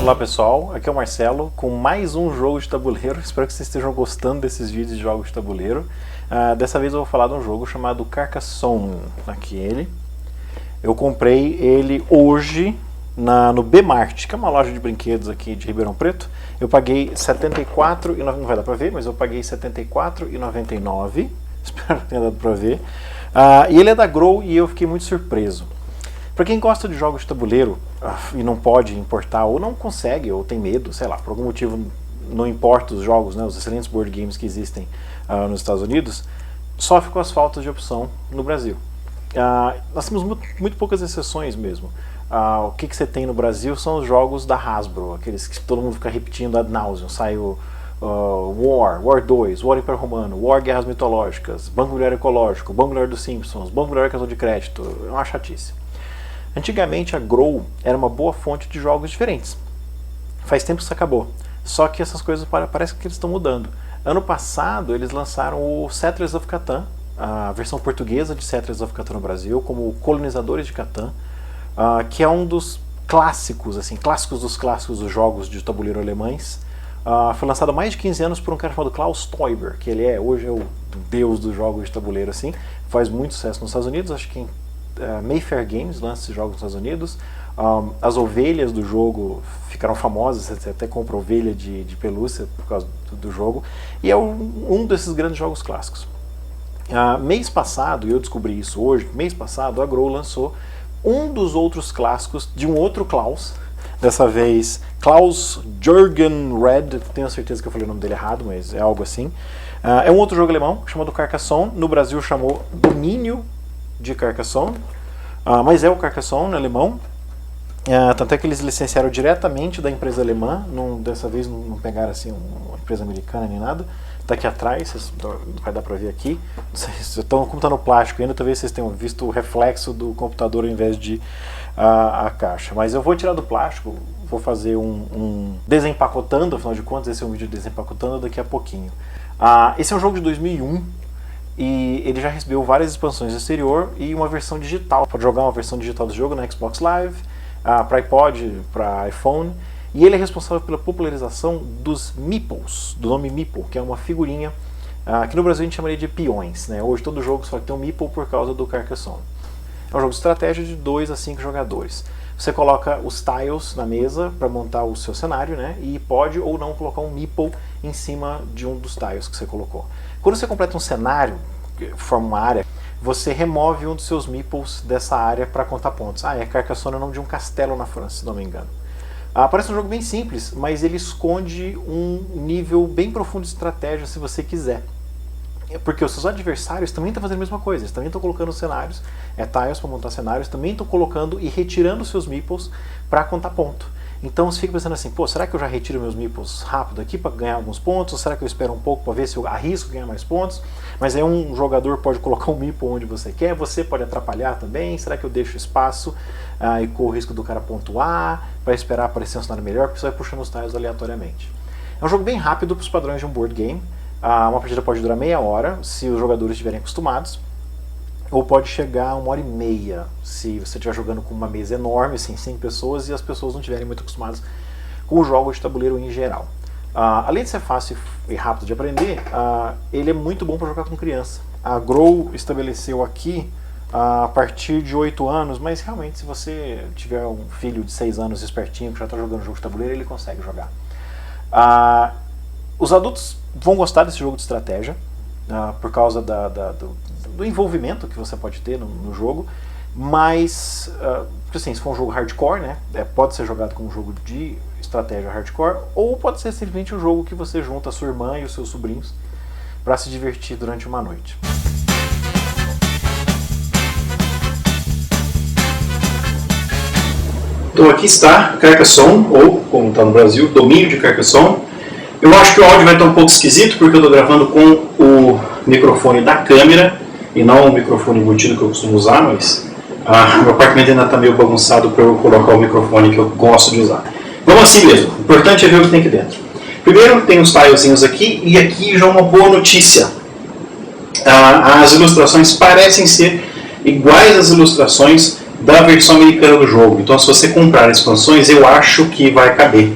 Olá pessoal, aqui é o Marcelo com mais um jogo de tabuleiro. Espero que vocês estejam gostando desses vídeos de jogos de tabuleiro. Dessa vez eu vou falar de um jogo chamado Carcassonne. Aqui ele. Eu comprei ele hoje no B-Mart, que é uma loja de brinquedos aqui de Ribeirão Preto. Eu paguei R$74,99, não vai dar pra ver, mas eu paguei R$74,99. Espero que tenha dado pra ver. E ele é da Grow e eu fiquei muito surpreso. Para quem gosta de jogos de tabuleiro e não pode importar, ou não consegue, ou tem medo, sei lá, por algum motivo não importa os jogos, né, os excelentes board games que existem nos Estados Unidos, sofre com as faltas de opção no Brasil. Nós temos muito poucas exceções mesmo. O que você tem no Brasil são os jogos da Hasbro, aqueles que todo mundo fica repetindo ad nauseam. Saiu War 2, War Império Romano, War Guerras Mitológicas, Banco Imobiliário Ecológico, Banco Imobiliário dos Simpsons, Banco Imobiliário Cartão de Crédito, é uma chatice. Antigamente a Grow era uma boa fonte de jogos diferentes. Faz tempo que isso acabou. Só que essas coisas parece que eles estão mudando. Ano passado eles lançaram o Settlers of Catan, a versão portuguesa de Settlers of Catan no Brasil, como Colonizadores de Catan, que é um dos clássicos, assim, clássicos dos jogos de tabuleiro alemães. Foi lançado há mais de 15 anos por um cara chamado Klaus Teuber, que ele hoje é o deus dos jogos de tabuleiro, assim. Faz muito sucesso nos Estados Unidos, acho que Mayfair Games lança esses jogos nos Estados Unidos. As ovelhas do jogo ficaram famosas, você até compra ovelha de pelúcia por causa do jogo, e é um desses grandes jogos clássicos. Mês passado, e eu descobri isso hoje, mês passado a Grow lançou um dos outros clássicos de um outro Klaus, dessa vez Klaus Jürgen Red, tenho certeza que eu falei o nome dele errado, mas é algo assim. É um outro jogo alemão chamado Carcassonne, no Brasil chamou Domínio de Carcassonne, mas é o Carcassonne alemão. Tanto é que eles licenciaram diretamente da empresa alemã, dessa vez não pegaram assim uma empresa americana nem nada. Está aqui atrás, vai dar para ver aqui. Como está no plástico ainda, talvez vocês tenham visto o reflexo do computador ao invés de a caixa. Mas eu vou tirar do plástico, vou fazer um desempacotando, afinal de contas esse é um vídeo de desempacotando daqui a pouquinho. Esse é um jogo de 2001. E ele já recebeu várias expansões no exterior e uma versão digital. Pode jogar uma versão digital do jogo na Xbox Live, para iPod, para iPhone. E ele é responsável pela popularização dos Meeples, do nome Meeple, que é uma figurinha que no Brasil a gente chamaria de peões, né? Hoje todo jogo só tem um Meeple por causa do Carcassonne. É um jogo de estratégia de 2 a 5 jogadores. Você coloca os tiles na mesa para montar o seu cenário, né? E pode ou não colocar um Meeple em cima de um dos tiles que você colocou. Quando você completa um cenário, forma uma área, você remove um dos seus meeples dessa área para contar pontos. Carcassonne é o nome de um castelo na França, se não me engano. Parece um jogo bem simples, mas ele esconde um nível bem profundo de estratégia se você quiser. Porque os seus adversários também estão fazendo a mesma coisa, eles também estão colocando cenários, tiles para montar cenários, também estão colocando e retirando os seus meeples para contar ponto. Então você fica pensando assim, será que eu já retiro meus meeples rápido aqui para ganhar alguns pontos? Ou será que eu espero um pouco para ver se eu arrisco ganhar mais pontos? Mas aí um jogador pode colocar um meeple onde você quer, você pode atrapalhar também. Será que eu deixo espaço e corro o risco do cara pontuar para esperar aparecer um cenário melhor? Porque você vai puxando os tiles aleatoriamente. É um jogo bem rápido para os padrões de um board game. Uma partida pode durar meia hora, se os jogadores estiverem acostumados. Ou pode chegar a 1h30, se você estiver jogando com uma mesa enorme, assim, 100 pessoas, e as pessoas não estiverem muito acostumadas com os jogos de tabuleiro em geral. Além de ser fácil e rápido de aprender, ele é muito bom para jogar com criança. A Grow estabeleceu aqui a partir de 8 anos, mas realmente se você tiver um filho de 6 anos espertinho que já está jogando jogo de tabuleiro, ele consegue jogar. Os adultos vão gostar desse jogo de estratégia, por causa do envolvimento que você pode ter no jogo, mas assim, se for um jogo hardcore, né, pode ser jogado como um jogo de estratégia hardcore, ou pode ser simplesmente um jogo que você junta a sua irmã e os seus sobrinhos para se divertir durante uma noite. Então aqui está Carcassonne, ou como está no Brasil, Domínio de Carcassonne. Eu acho que o áudio vai estar um pouco esquisito porque eu estou gravando com o microfone da câmera e não o microfone embutido que eu costumo usar, mas meu apartamento ainda está meio bagunçado para eu colocar o microfone que eu gosto de usar. Vamos assim mesmo, o importante é ver o que tem aqui dentro. Primeiro tem os tilezinhos aqui, e aqui já uma boa notícia. As ilustrações parecem ser iguais às ilustrações da versão americana do jogo. Então, se você comprar expansões, eu acho que vai caber.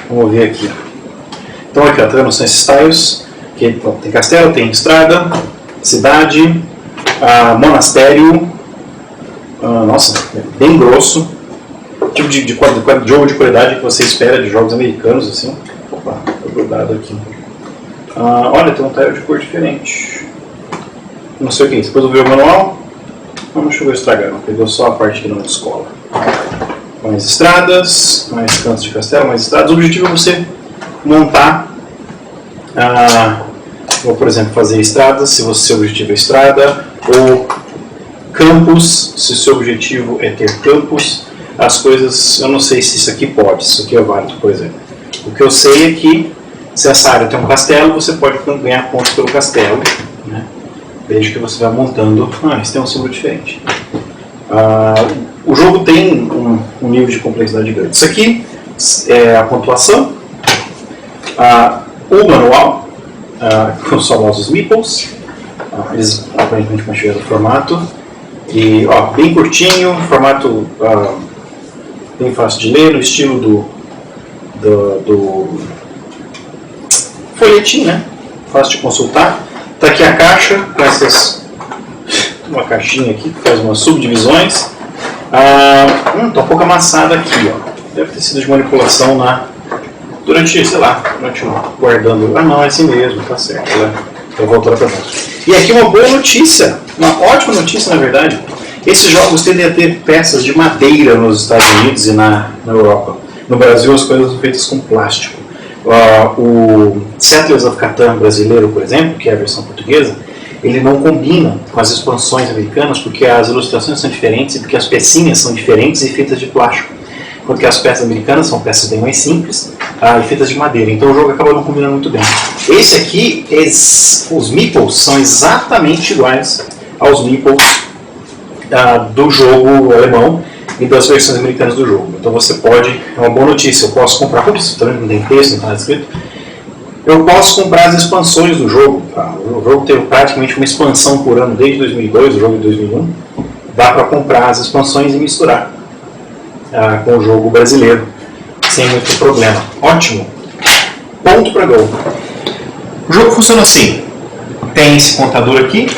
Vamos ver aqui. Então, aqui, ó, tá vendo? São esses tiles. Que tem castelo, tem estrada, cidade, monastério. Nossa, é bem grosso. Tipo de jogo de qualidade que você espera de jogos americanos, assim. Opa, tô grudado aqui. Olha, tem um tile de cor diferente. Não sei o que é isso. Depois eu vi o manual. Não chegou a estragar, não. Pegou só a parte que não descola. Mais estradas, mais cantos de castelo, mais estradas. O objetivo é você montar, ou por exemplo, fazer estradas, se o seu objetivo é estrada, ou campos, se o seu objetivo é ter campos. As coisas, eu não sei se isso aqui pode, isso aqui é válido, por exemplo. O que eu sei é que, se essa área tem um castelo, você pode ganhar pontos pelo castelo, né? Desde que você vai montando. Esse tem um símbolo diferente. O jogo tem um nível de complexidade grande. Isso aqui é a pontuação, o manual, com os famosos meeples. Eles aparentemente mantiveram o formato. E, bem curtinho, formato bem fácil de ler, no estilo do folhetim, né? Fácil de consultar. Está aqui a caixa, com uma caixinha aqui que faz umas subdivisões. Está um pouco amassada aqui, ó. Deve ter sido de manipulação durante, sei lá, guardando. Não, é assim mesmo, tá certo. Eu volto lá para dentro. E aqui uma boa notícia, uma ótima notícia na verdade. Esses jogos tendem a ter peças de madeira nos Estados Unidos e na Europa. No Brasil as coisas são feitas com plástico. O Settlers of Catan brasileiro, por exemplo, que é a versão portuguesa, ele não combina com as expansões americanas porque as ilustrações são diferentes e porque as pecinhas são diferentes e feitas de plástico. Porque as peças americanas são peças bem mais simples e feitas de madeira. Então o jogo acaba não combinando muito bem. Esse aqui, os meeples são exatamente iguais aos meeples do jogo alemão e das versões americanas do jogo. Então você pode, é uma boa notícia, eu posso comprar, também não tem texto, não está escrito, eu posso comprar as expansões do jogo. O jogo teve praticamente uma expansão por ano desde 2002, o jogo de 2001. Dá para comprar as expansões e misturar com o jogo brasileiro, sem muito problema. Ótimo! Ponto para gol. O jogo funciona assim, tem esse contador aqui,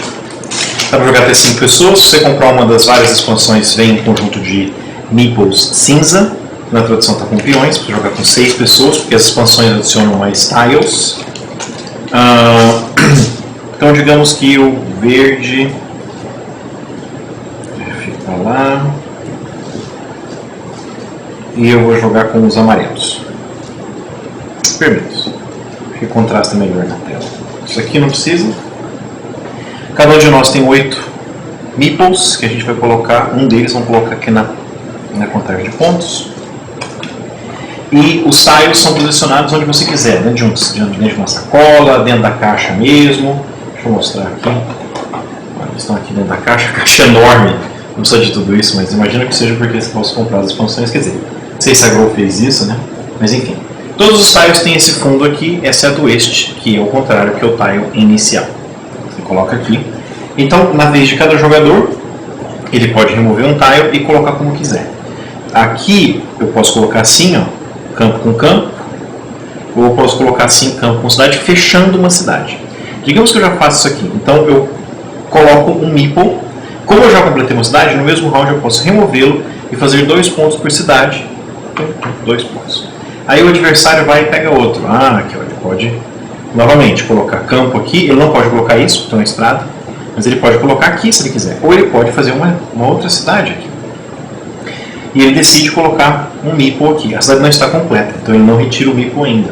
dá para jogar até 5 pessoas. Se você comprar uma das várias expansões, vem um conjunto de meeples cinza. Na tradução está com peões, para jogar com 6 pessoas, porque as expansões adicionam mais tiles. Então digamos que o verde fica lá. E eu vou jogar com os amarelos. Vermelhos. Porque contrasta melhor na tela. Isso aqui não precisa. Cada um de nós tem 8 meeples que a gente vai colocar. Um deles vamos colocar aqui na contagem de pontos. E os tiles são posicionados onde você quiser, dentro de uma sacola, dentro da caixa mesmo. Deixa eu mostrar aqui. Eles estão aqui dentro da caixa, a caixa é enorme. Não precisa de tudo isso, mas imagina que seja porque você possa comprar as expansões. Quer dizer, não sei se a Grow fez isso, né? Mas enfim. Todos os tiles têm esse fundo aqui, exceto este, que é o contrário, que é o tile inicial. Você coloca aqui. Então, na vez de cada jogador, ele pode remover um tile e colocar como quiser. Aqui, eu posso colocar assim, ó, campo com campo, ou eu posso colocar assim, campo com cidade, fechando uma cidade. Digamos que eu já faço isso aqui. Então, eu coloco um meeple. Como eu já completei uma cidade, no mesmo round eu posso removê-lo e fazer 2 pontos por cidade. 2 pontos. Aí o adversário vai e pega outro. Aqui ó, ele pode novamente colocar campo aqui. Ele não pode colocar isso, porque é uma estrada, mas ele pode colocar aqui se ele quiser. Ou ele pode fazer uma outra cidade aqui. E ele decide colocar um meeple aqui. A cidade não está completa, então ele não retira o meeple ainda.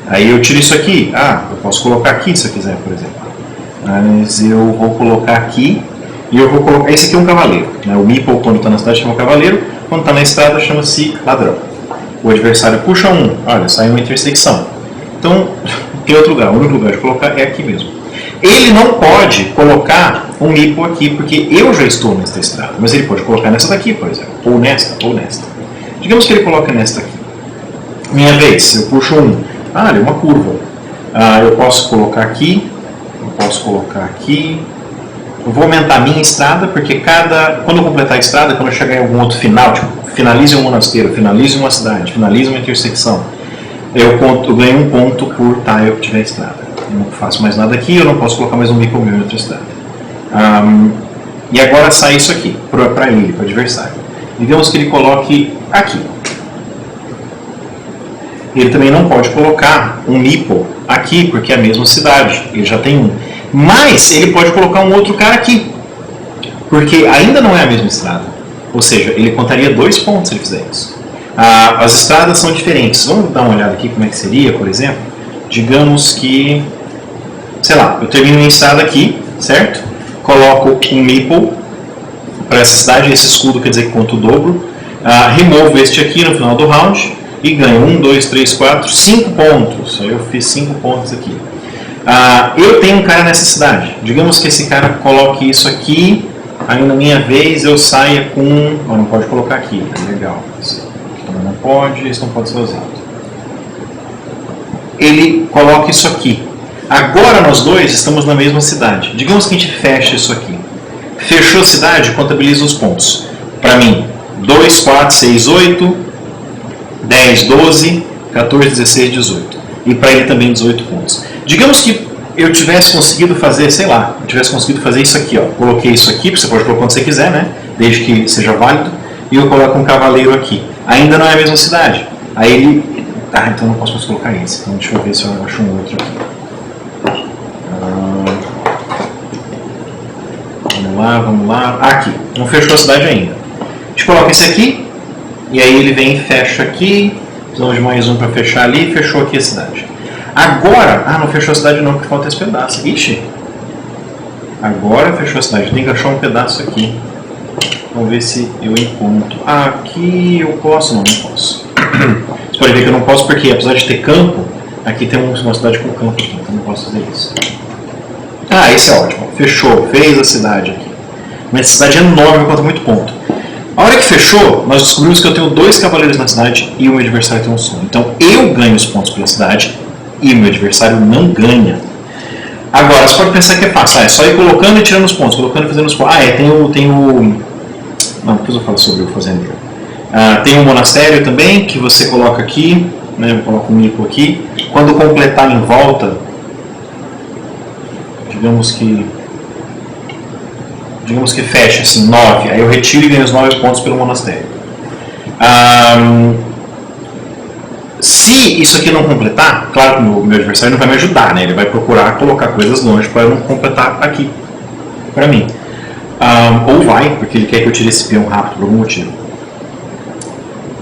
Aí eu tiro isso aqui. Eu posso colocar aqui se eu quiser, por exemplo. Mas eu vou colocar aqui. E eu vou colocar. Esse aqui é um cavaleiro. Né? O meeple, quando está na cidade, chama cavaleiro. Quando está na estrada, chama-se ladrão. O adversário puxa um. Olha, sai uma intersecção. Então, tem outro lugar. O único lugar de colocar é aqui mesmo. Ele não pode colocar um meeple aqui, porque eu já estou nesta estrada. Mas ele pode colocar nessa daqui, por exemplo. Ou nesta, ou nesta. Digamos que ele coloca nesta aqui. Minha vez, eu puxo um. Olha, uma curva. Eu posso colocar aqui. Eu posso colocar aqui. eu vou aumentar a minha estrada, porque quando eu completar a estrada, quando eu chegar em algum outro final, tipo, finalize um monasteiro, finalize uma cidade, finalize uma intersecção, eu ganho um ponto por tile que tiver estrada. Eu não faço mais nada aqui, eu não posso colocar mais um meeple meu em outra estrada. E agora sai isso aqui, para ele, para o adversário. Digamos que ele coloque aqui. Ele também não pode colocar um meeple aqui, porque é a mesma cidade, ele já tem um. Mas ele pode colocar um outro cara aqui, porque ainda não é a mesma estrada. Ou seja, ele contaria 2 pontos se ele fizer isso. As estradas são diferentes. Vamos dar uma olhada aqui como é que seria, por exemplo. Digamos que, sei lá, eu termino minha estrada aqui, certo? Coloco um meeple para essa cidade, esse escudo quer dizer que conta o dobro. Removo este aqui no final do round e ganho 1, 2, 3, 4, 5 pontos. Eu fiz 5 pontos aqui. Eu tenho um cara nessa cidade. Digamos que esse cara coloque isso aqui. Aí na minha vez eu saia com... não pode colocar aqui, é legal. Não pode, isso não pode ser usado. Ele coloca isso aqui. Agora nós dois estamos na mesma cidade. Digamos que a gente fecha isso aqui. Fechou a cidade, contabiliza os pontos. Para mim, 2, 4, 6, 8, 10, 12, 14, 16, 18. E para ele também 18 pontos. Digamos que eu tivesse conseguido fazer, sei lá, eu tivesse conseguido fazer isso aqui, ó. Coloquei isso aqui, você pode colocar quando você quiser, né? Desde que seja válido. E eu coloco um cavaleiro aqui. Ainda não é a mesma cidade. Aí ele... então não posso mais colocar esse. Então deixa eu ver se eu acho um outro aqui. Vamos lá. Aqui. Não fechou a cidade ainda. A gente coloca esse aqui. E aí ele vem e fecha aqui. Precisamos de mais um para fechar ali. Fechou aqui a cidade. Agora... não fechou a cidade não, porque falta esse pedaço. Ixi. Agora fechou a cidade. Tem que achar um pedaço aqui. Vamos ver se eu encontro. Aqui eu posso? Não posso. Você pode ver que eu não posso porque, apesar de ter campo, aqui tem uma cidade com campo aqui, então não posso fazer isso. Esse é ótimo. Fechou. Fez a cidade aqui. Mas a cidade é enorme, conta muito ponto. A hora que fechou, nós descobrimos que eu tenho 2 cavaleiros na cidade e o meu adversário tem um som. Então eu ganho os pontos pela cidade e o meu adversário não ganha. Agora, você pode pensar que é fácil. É só ir colocando e tirando os pontos, colocando e fazendo os pontos. Tem o... Não, depois eu falo sobre o fazendeiro. Tem um monastério também, que você coloca aqui, né, eu coloco um mico aqui. Quando completar em volta, digamos que fecha assim, 9, aí eu retiro e ganho os 9 pontos pelo monastério. Se isso aqui não completar, claro que o meu adversário não vai me ajudar, né, ele vai procurar colocar coisas longe para eu não completar aqui, para mim. Ou vai, porque ele quer que eu tire esse peão rápido por algum motivo.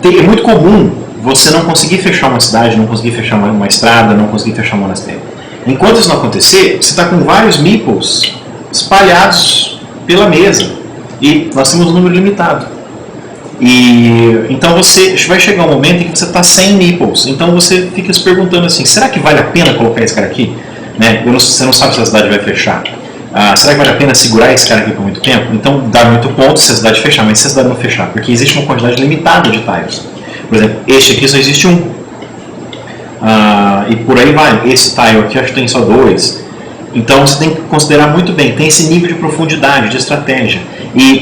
É muito comum você não conseguir fechar uma cidade, não conseguir fechar uma estrada, não conseguir fechar um monastério. Enquanto isso não acontecer, você está com vários meeples espalhados pela mesa. E nós temos um número limitado. Então você vai chegar um momento em que você está sem meeples. Então você fica se perguntando assim, será que vale a pena colocar esse cara aqui? Né? Você não sabe se a cidade vai fechar. Será que vale a pena segurar esse cara aqui por muito tempo? Então dá muito ponto se a cidade fechar, mas se a cidade não fechar, porque existe uma quantidade limitada de tiles. Por exemplo, este aqui só existe um. E por aí vai. Esse tile aqui acho que tem só 2. Então você tem que considerar muito bem, tem esse nível de profundidade, de estratégia.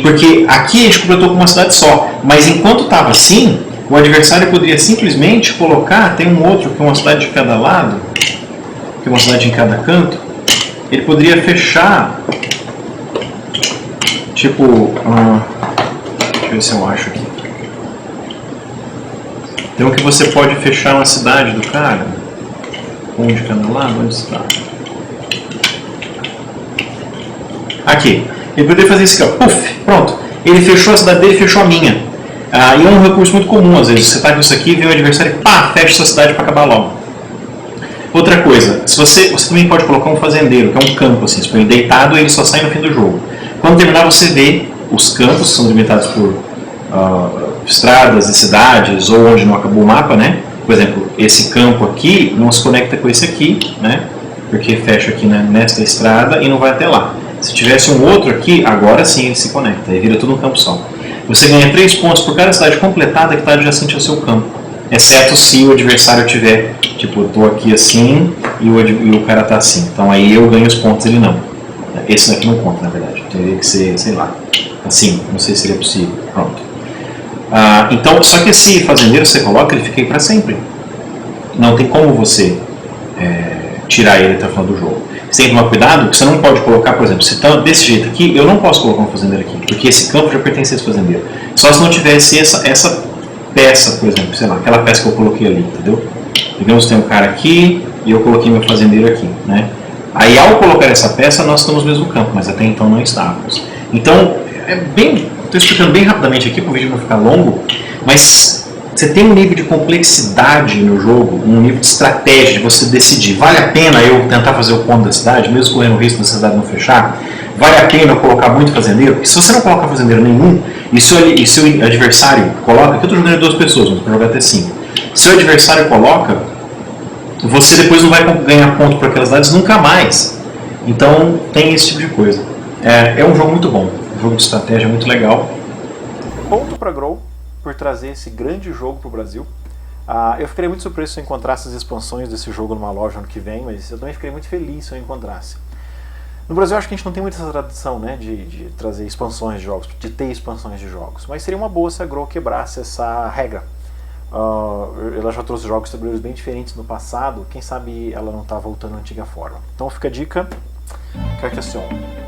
Porque aqui a gente completou com uma cidade só, mas enquanto estava assim, o adversário poderia simplesmente colocar, tem um outro que é uma cidade de cada lado, que é uma cidade em cada canto, ele poderia fechar, tipo, deixa eu ver se eu acho aqui. Tem um que você pode fechar uma cidade do cara, um de cada lado, onde está? Aqui. Ele poderia fazer isso aqui, ó. Puf, pronto. Ele fechou a cidade dele e fechou a minha. E é um recurso muito comum, às vezes. Você está com isso aqui, vem o adversário e pá, fecha sua cidade para acabar logo. Outra coisa, se você também pode colocar um fazendeiro, que é um campo, assim, você põe deitado e ele só sai no fim do jogo. Quando terminar, você vê os campos, que são delimitados por estradas e cidades, ou onde não acabou o mapa, né? Por exemplo, esse campo aqui não se conecta com esse aqui, né? Porque fecha aqui, né, nesta estrada e não vai até lá. Se tivesse um outro aqui, agora sim ele se conecta, aí vira tudo um campo só. Você ganha 3 pontos por cada cidade completada que está adjacente ao seu campo. Exceto se o adversário tiver, tipo, eu estou aqui assim e o cara está assim. Então aí eu ganho os pontos, ele não. Esse daqui não conta, na verdade. Teria que ser, sei lá, assim, não sei se seria possível. Pronto. Então, só que esse fazendeiro você coloca, ele fica aí para sempre. Não tem como você tirar ele até o final do jogo. Você tem que tomar cuidado, que você não pode colocar, por exemplo, se tá desse jeito aqui, eu não posso colocar um fazendeiro aqui, porque esse campo já pertence a esse fazendeiro. Só se não tivesse essa peça, por exemplo, sei lá, aquela peça que eu coloquei ali, entendeu? Digamos que tem um cara aqui e eu coloquei meu fazendeiro aqui, né? Aí ao colocar essa peça nós estamos no mesmo campo, mas até então não estávamos. Então, estou explicando bem rapidamente aqui para o vídeo não ficar longo, mas você tem um nível de complexidade no jogo, um nível de estratégia de você decidir, vale a pena eu tentar fazer o ponto da cidade, mesmo correndo o risco da cidade não fechar? Vale a pena eu colocar muito fazendeiro? Porque se você não colocar fazendeiro nenhum, e seu adversário coloca, aqui eu estou jogando 2 pessoas, mas para jogar até 5. Se o adversário coloca, você depois não vai ganhar ponto para aquelas cidades nunca mais. Então tem esse tipo de coisa. É um jogo muito bom, um jogo de estratégia muito legal. Ponto para Grow por trazer esse grande jogo para o Brasil. Eu ficaria muito surpreso se eu encontrasse as expansões desse jogo numa loja ano que vem, mas eu também ficaria muito feliz se eu encontrasse. No Brasil, eu acho que a gente não tem muita essa tradição, né, de trazer expansões de jogos, de ter expansões de jogos, mas seria uma boa se a Grow quebrasse essa regra. Ela já trouxe jogos de tabuleiros bem diferentes no passado, quem sabe ela não está voltando à antiga forma. Então fica a dica, Carcassonne.